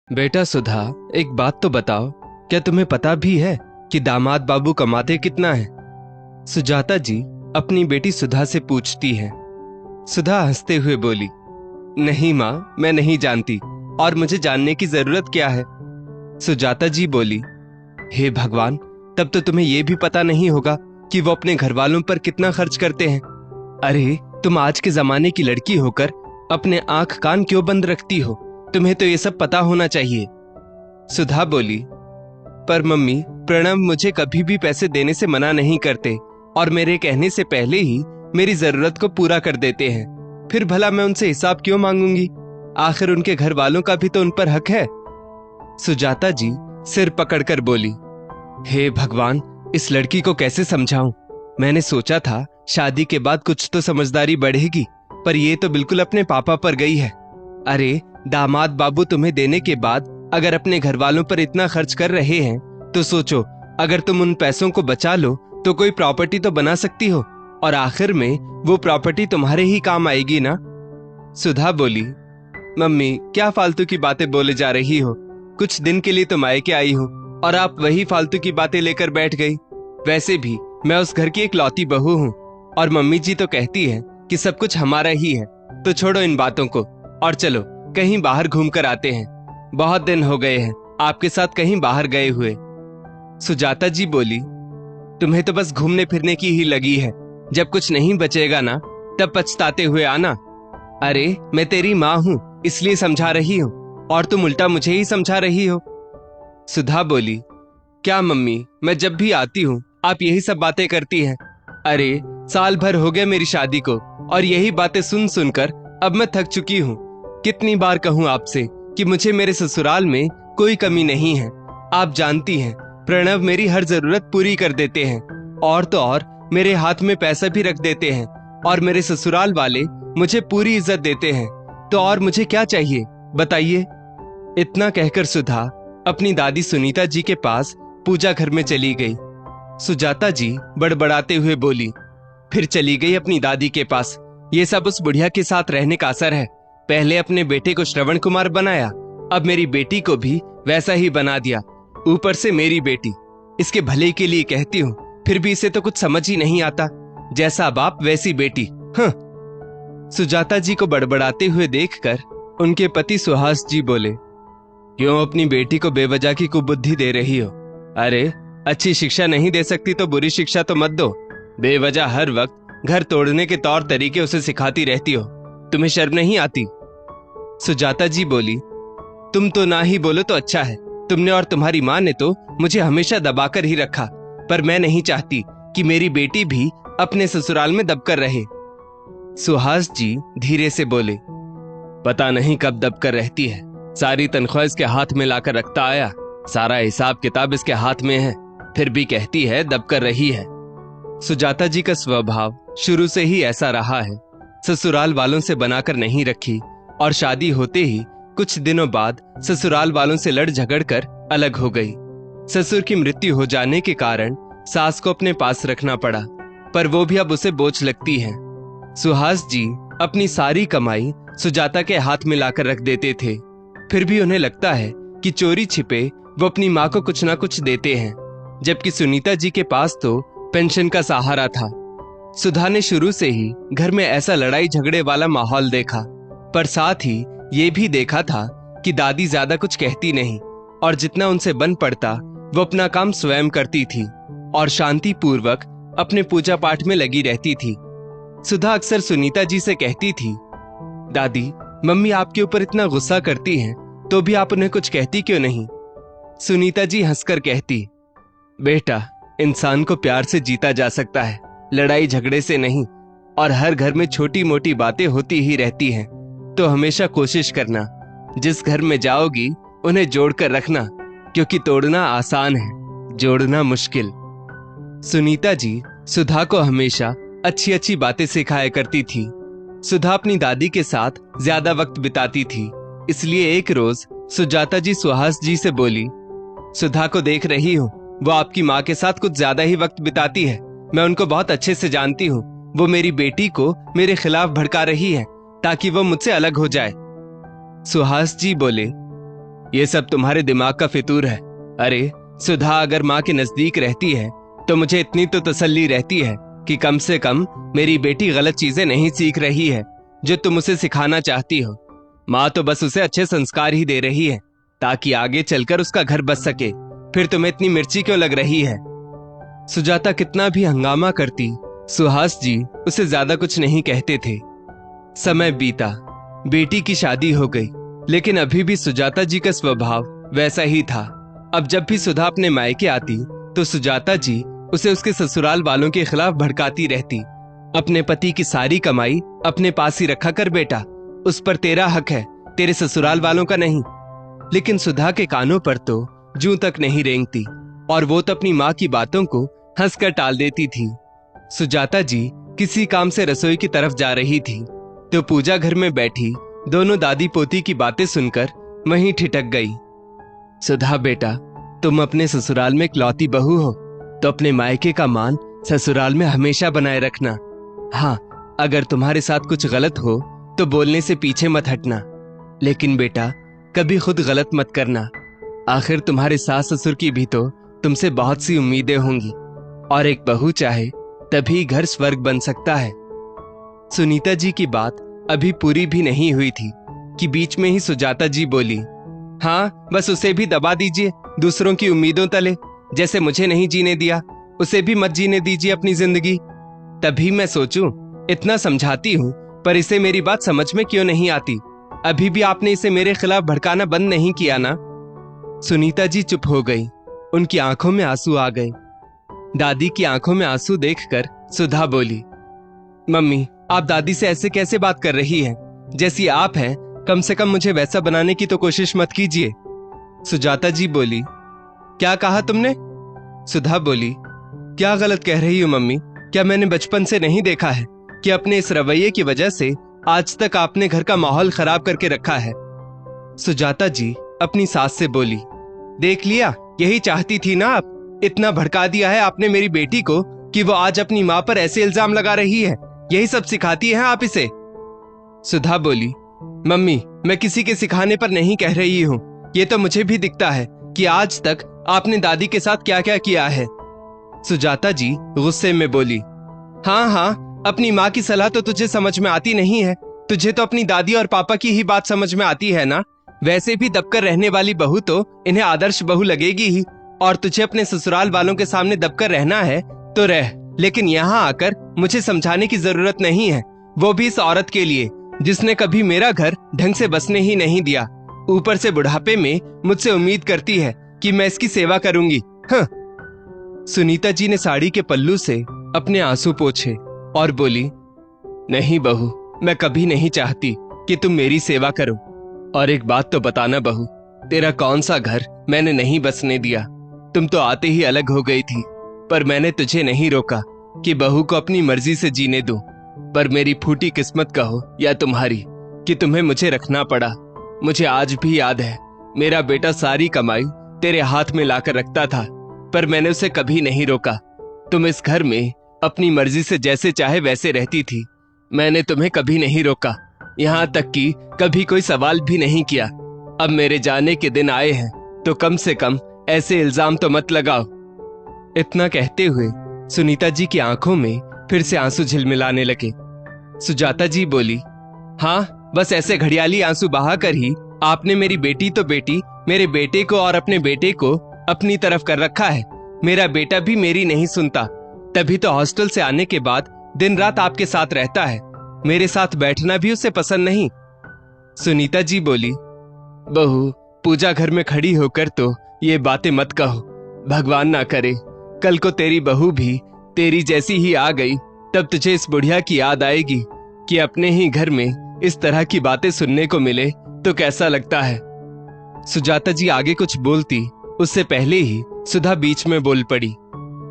बेटा सुधा, एक बात तो बताओ, क्या तुम्हें पता भी है कि दामाद बाबू कमाते कितना है? सुजाता जी अपनी बेटी सुधा से पूछती है। सुधा हंसते हुए बोली, नहीं माँ, मैं नहीं जानती और मुझे जानने की जरूरत क्या है। सुजाता जी बोली, हे भगवान, तब तो तुम्हें यह भी पता नहीं होगा कि वो अपने घर वालों पर कितना खर्च करते हैं। अरे, तुम आज के जमाने की लड़की होकर अपने आंख कान क्यों बंद रखती हो? तुम्हें तो ये सब पता होना चाहिए। सुधा बोली, पर मम्मी, प्रणव मुझे कभी भी पैसे देने से मना नहीं करते और मेरे कहने से पहले ही मेरी जरूरत को पूरा कर देते हैं। फिर भला मैं उनसे हिसाब क्यों मांगूंगी? आखिर उनके घर वालों का भी तो उन पर हक है। सुजाता जी सिर पकड़कर बोली, हे भगवान, इस लड़की को कैसे समझाऊं? मैंने सोचा था शादी के बाद कुछ तो समझदारी बढ़ेगी, पर ये तो बिल्कुल अपने पापा पर गई है। अरे, दामाद बाबू तुम्हें देने के बाद अगर अपने घर वालों पर इतना खर्च कर रहे हैं तो सोचो, अगर तुम उन पैसों को बचा लो तो कोई प्रॉपर्टी तो बना सकती हो और आखिर में वो प्रॉपर्टी तुम्हारे ही काम आएगी ना। सुधा बोली, मम्मी, क्या फालतू की बातें बोले जा रही हो? कुछ दिन के लिए तो मायके आई हो और आप वही फालतू की बातें लेकर बैठ गई। वैसे भी मैं उस घर की एक लौती बहू हूँ और मम्मी जी तो कहती है कि सब कुछ हमारा ही है। तो छोड़ो इन बातों को और चलो कहीं बाहर घूम कर आते हैं। बहुत दिन हो गए हैं आपके साथ कहीं बाहर गए हुए। सुजाता जी बोली, तुम्हें तो बस घूमने फिरने की ही लगी है। जब कुछ नहीं बचेगा ना, तब पछताते हुए आना। अरे, मैं तेरी माँ हूँ इसलिए समझा रही हूँ और तुम उल्टा मुझे ही समझा रही हो। सुधा बोली, क्या मम्मी, मैं जब भी आती हूँ आप यही सब बातें करती हैं। अरे, साल भर हो गए मेरी शादी को और यही बातें सुन सुनकर अब मैं थक चुकी हूँ। कितनी बार कहूँ आपसे कि मुझे मेरे ससुराल में कोई कमी नहीं है। आप जानती हैं, प्रणव मेरी हर जरूरत पूरी कर देते हैं और तो और मेरे हाथ में पैसा भी रख देते हैं और मेरे ससुराल वाले मुझे पूरी इज्जत देते हैं। तो और मुझे क्या चाहिए, बताइए। इतना कहकर सुधा अपनी दादी सुनीता जी के पास पूजा घर में चली गई। सुजाता जी बड़बड़ाते हुए बोली, फिर चली गई अपनी दादी के पास। ये सब उस बुढ़िया के साथ रहने का असर है। पहले अपने बेटे को श्रवण कुमार बनाया, अब मेरी बेटी को भी वैसा ही बना दिया। ऊपर से मेरी बेटी, इसके भले के लिए कहती हूँ, फिर भी इसे तो कुछ समझ ही नहीं आता। जैसा बाप वैसी बेटी। हाँ। सुजाता जी को बड़बड़ाते हुए देखकर उनके पति सुहास जी बोले, क्यों अपनी बेटी को बेवजह की कुबुद्धि दे रही हो? अरे, अच्छी शिक्षा नहीं दे सकती तो बुरी शिक्षा तो मत दो। बेवजह हर वक्त घर तोड़ने के तौर तरीके उसे सिखाती रहती हो। तुम्हें शर्म नहीं आती? सुजाता जी बोली, तुम तो ना ही बोलो तो अच्छा है। तुमने और तुम्हारी माँ ने तो मुझे हमेशा दबाकर ही रखा, पर मैं नहीं चाहती कि मेरी बेटी भी अपने ससुराल में दबकर रहे। सुहास जी धीरे से बोले, पता नहीं कब दबकर रहती है। सारी तनख्वाह इसके हाथ में लाकर रखता आया, सारा हिसाब किताब इसके हाथ में है, फिर भी कहती है दबकर रही है। सुजाता जी का स्वभाव शुरू से ही ऐसा रहा है। ससुराल वालों से बनाकर नहीं रखी और शादी होते ही कुछ दिनों बाद ससुराल वालों से लड़ झगड़ कर अलग हो गई। ससुर की मृत्यु हो जाने के कारण सास को अपने पास रखना पड़ा, पर वो भी अब उसे बोझ लगती है। सुहास जी अपनी सारी कमाई सुजाता के हाथ में लाकर रख देते थे, फिर भी उन्हें लगता है कि चोरी छिपे वो अपनी माँ को कुछ ना कुछ देते हैं, जबकि सुनीता जी के पास तो पेंशन का सहारा था। सुधा ने शुरू से ही घर में ऐसा लड़ाई झगड़े वाला माहौल देखा, पर साथ ही ये भी देखा था कि दादी ज्यादा कुछ कहती नहीं और जितना उनसे बन पड़ता वो अपना काम स्वयं करती थी और शांति पूर्वक अपने पूजा पाठ में लगी रहती थी। सुधा अक्सर सुनीता जी से कहती थी, दादी, मम्मी आपके ऊपर इतना गुस्सा करती हैं, तो भी आप उन्हें कुछ कहती क्यों नहीं? सुनीता जी हंसकर कहती, बेटा, इंसान को प्यार से जीता जा सकता है, लड़ाई झगड़े से नहीं। और हर घर में छोटी मोटी बातें होती ही रहती हैं, तो हमेशा कोशिश करना जिस घर में जाओगी उन्हें जोड़कर रखना, क्योंकि तोड़ना आसान है, जोड़ना मुश्किल। सुनीता जी सुधा को हमेशा अच्छी अच्छी बातें सिखाया करती थी। सुधा अपनी दादी के साथ ज्यादा वक्त बिताती थी, इसलिए एक रोज सुजाता जी सुहास जी से बोली, सुधा को देख रही हूँ, वो आपकी माँ के साथ कुछ ज्यादा ही वक्त बिताती है। मैं उनको बहुत अच्छे से जानती हूँ। वो मेरी बेटी को मेरे खिलाफ भड़का रही है ताकि वो मुझसे अलग हो जाए। सुहास जी बोले, ये सब तुम्हारे दिमाग का फितूर है। अरे सुधा अगर माँ के नजदीक रहती है तो मुझे इतनी तो तसल्ली रहती है कि कम से कम मेरी बेटी गलत चीजें नहीं सीख रही है जो तुम उसे सिखाना चाहती हो। माँ तो बस उसे अच्छे संस्कार ही दे रही है ताकि आगे चलकर उसका घर बस सके। फिर तुम्हें इतनी मिर्ची क्यों लग रही है? सुजाता कितना भी हंगामा करती, सुहास जी उसे ज्यादा कुछ नहीं कहते थे। समय बीता, बेटी की शादी हो गई, लेकिन अभी भी सुजाता जी का स्वभाव वैसा ही था। अब जब भी सुधा अपने मायके आती तो सुजाता जी उसे उसके ससुराल वालों के खिलाफ भड़काती रहती। अपने पति की सारी कमाई अपने पास ही रखा कर बेटा, उस पर तेरा हक है, तेरे ससुराल वालों का नहीं। लेकिन सुधा के कानों पर तो जूं तक नहीं रेंगती और वो तो अपनी माँ की बातों को हंसकर टाल देती थी। सुजाता जी किसी काम से रसोई की तरफ जा रही थी तो पूजा घर में बैठी दोनों दादी पोती की बातें सुनकर वहीं ठिठक गई। सुधा बेटा, तुम अपने ससुराल में इकलौती बहू हो तो अपने मायके का मान ससुराल में हमेशा बनाए रखना। हाँ, अगर तुम्हारे साथ कुछ गलत हो तो बोलने से पीछे मत हटना, लेकिन बेटा कभी खुद गलत मत करना। आखिर तुम्हारे सास ससुर की भी तो तुमसे बहुत सी उम्मीदें होंगी और एक बहू चाहे तभी घर स्वर्ग बन सकता है। सुनीता जी की बात अभी पूरी भी नहीं हुई थी कि बीच में ही सुजाता जी बोली, हाँ बस उसे भी दबा दीजिए दूसरों की उम्मीदों तले। जैसे मुझे नहीं जीने दिया उसे भी मत जीने दीजिए अपनी जिंदगी। तभी मैं सोचूं, इतना समझाती हूँ पर इसे मेरी बात समझ में क्यों नहीं आती? अभी भी आपने इसे मेरे खिलाफ भड़काना बंद नहीं किया ना? सुनीता जी चुप हो गई, उनकी आंखों में आंसू आ गए। दादी की आंखों में आंसू देखकर सुधा बोली, मम्मी आप दादी से ऐसे कैसे बात कर रही हैं? जैसी आप हैं, कम से कम मुझे वैसा बनाने की तो कोशिश मत कीजिए। सुजाता जी बोली, क्या कहा तुमने? सुधा बोली, क्या गलत कह रही हो मम्मी? क्या मैंने बचपन से नहीं देखा है कि अपने इस रवैये की वजह से आज तक आपने घर का माहौल खराब करके रखा है? सुजाता जी अपनी सास से बोली, देख लिया, यही चाहती थी ना आप। इतना भड़का दिया है आपने मेरी बेटी को कि वो आज अपनी माँ पर ऐसे इल्जाम लगा रही है। यही सब सिखाती हैं आप इसे? सुधा बोली, मम्मी मैं किसी के सिखाने पर नहीं कह रही हूँ, ये तो मुझे भी दिखता है कि आज तक आपने दादी के साथ क्या क्या किया है। सुजाता जी गुस्से में बोली, हाँ हाँ, अपनी माँ की सलाह तो तुझे समझ में आती नहीं है, तुझे तो अपनी दादी और पापा की ही बात समझ में आती है ना। वैसे भी दबकर रहने वाली बहू तो इन्हें आदर्श बहू लगेगी ही, और तुझे अपने ससुराल वालों के सामने दबकर रहना है तो रह, लेकिन यहाँ आकर मुझे समझाने की जरूरत नहीं है, वो भी इस औरत के लिए जिसने कभी मेरा घर ढंग से बसने ही नहीं दिया। ऊपर से बुढ़ापे में मुझसे उम्मीद करती है कि मैं इसकी सेवा करूंगी। हाँ। सुनीता जी ने साड़ी के पल्लू से अपने आंसू पोंछे और बोली, नहीं बहू, मैं कभी नहीं चाहती कि तुम मेरी सेवा करो। और एक बात तो बताना बहू, तेरा कौन सा घर मैंने नहीं बसने दिया। तुम तो आते ही अलग हो गई थी, पर मैंने तुझे नहीं रोका कि बहू को अपनी मर्जी से जीने दूं। पर मेरी फूटी किस्मत कहो या तुम्हारी कि तुम्हें मुझे रखना पड़ा। मुझे आज भी याद है, मेरा बेटा सारी कमाई तेरे हाथ में लाकर रखता था, पर मैंने उसे कभी नहीं रोका। तुम इस घर में अपनी मर्जी से जैसे चाहे वैसे रहती थी, मैंने तुम्हें कभी नहीं रोका, यहाँ तक कि कभी कोई सवाल भी नहीं किया। अब मेरे जाने के दिन आए हैं तो कम से कम ऐसे इल्जाम तो मत लगाओ। इतना कहते हुए सुनीता जी की आंखों में फिर से आंसू झिलमिलाने लगे। सुजाता जी बोली, हाँ बस ऐसे घड़ियाली आंसू बहाकर ही आपने मेरी बेटी तो बेटी, मेरे बेटे को और अपने बेटे को अपनी तरफ कर रखा है। मेरा बेटा भी मेरी नहीं सुनता, तभी तो हॉस्टल से आने के बाद दिन रात आपके साथ रहता है। मेरे साथ बैठना भी उसे पसंद नहीं। सुनीता जी बोली, बहू पूजा घर में खड़ी होकर तो ये बातें मत कहो। भगवान ना करे कल को तेरी बहू भी तेरी जैसी ही आ गई, तब तुझे इस बुढ़िया की याद आएगी कि अपने ही घर में इस तरह की बातें सुनने को मिले तो कैसा लगता है। सुजाता जी आगे कुछ बोलती उससे पहले ही सुधा बीच में बोल पड़ी,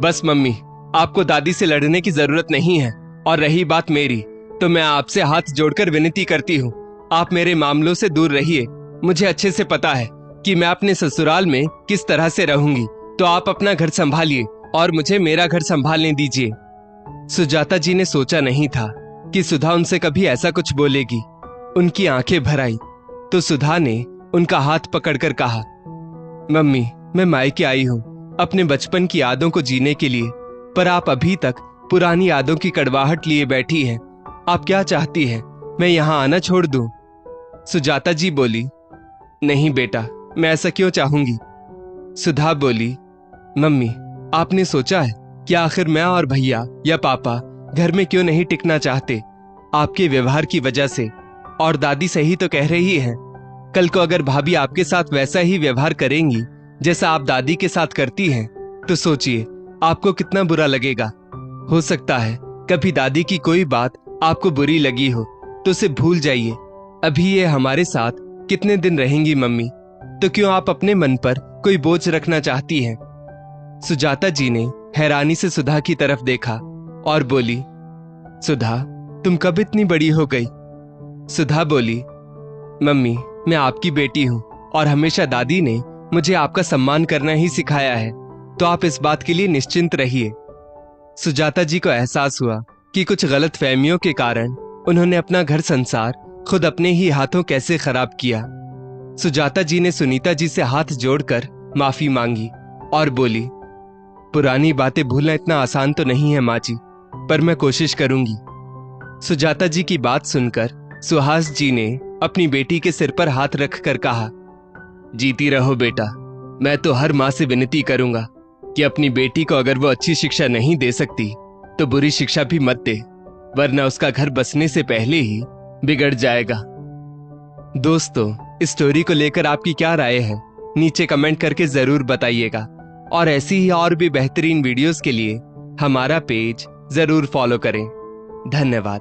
बस मम्मी, आपको दादी से लड़ने की जरूरत नहीं है, और रही बात मेरी तो मैं आपसे हाथ जोड़कर विनती करती हूँ, आप मेरे मामलों से दूर रहिए। मुझे अच्छे से पता है कि मैं अपने ससुराल में किस तरह से रहूंगी, तो आप अपना घर संभालिए और मुझे मेरा घर संभालने दीजिए। सुजाता जी ने सोचा नहीं था कि सुधा उनसे कभी ऐसा कुछ बोलेगी। उनकी आंखें भर आई तो सुधा ने उनका हाथ पकड़कर कहा, मम्मी, मैं मायके आई हूं अपने बचपन की यादों को जीने के लिए, पर आप अभी तक पुरानी यादों की कड़वाहट लिए बैठी हैं। आप क्या चाहती हैं, मैं यहां आना छोड़ दूं? सुजाता जी बोली, नहीं बेटा, मैं ऐसा क्यों चाहूंगी? सुधा बोली, मम्मी, आपने सोचा है कि आखिर मैं और भैया या पापा घर में क्यों नहीं टिकना चाहते? आपके व्यवहार की वजह से। और दादी सही तो कह रही है, कल को अगर भाभी आपके साथ वैसा ही व्यवहार करेंगी जैसा आप दादी के साथ करती हैं, तो सोचिए आपको कितना बुरा लगेगा। हो सकता है कभी दादी की कोई बात आपको बुरी लगी हो, तो उसे भूल जाइए। अभी ये हमारे साथ कितने दिन रहेंगी मम्मी, तो क्यों आप अपने मन पर कोई बोझ रखना चाहती हैं? सुजाता जी ने हैरानी से सुधा की तरफ देखा और बोली, सुधा, तुम कब इतनी बड़ी हो गई? सुधा बोली, मम्मी, मैं आपकी बेटी हूं और हमेशा दादी ने मुझे आपका सम्मान करना ही सिखाया है, तो आप इस बात के लिए निश्चिंत रहिए। सुजाता जी को एहसास हुआ कि कुछ गलत फहमियों के कारण उन्होंने अपना घर संसार खुद अपने ही हाथों कैसे खराब किया। सुजाता जी ने सुनीता जी से हाथ जोड़कर माफी मांगी और बोली, पुरानी बातें भूलना इतना आसान तो नहीं है माँ जी, पर मैं कोशिश करूंगी। सुजाता जी की बात सुनकर सुहास जी ने अपनी बेटी के सिर पर हाथ रखकर कहा, जीती रहो बेटा। मैं तो हर माँ से विनती करूंगा कि अपनी बेटी को अगर वो अच्छी शिक्षा नहीं दे सकती तो बुरी शिक्षा भी मत दे, वरना उसका घर बसने से पहले ही बिगड़ जाएगा। दोस्तों, इस स्टोरी को लेकर आपकी क्या राय है, नीचे कमेंट करके जरूर बताइएगा। और ऐसी ही और भी बेहतरीन वीडियोस के लिए हमारा पेज जरूर फॉलो करें। धन्यवाद।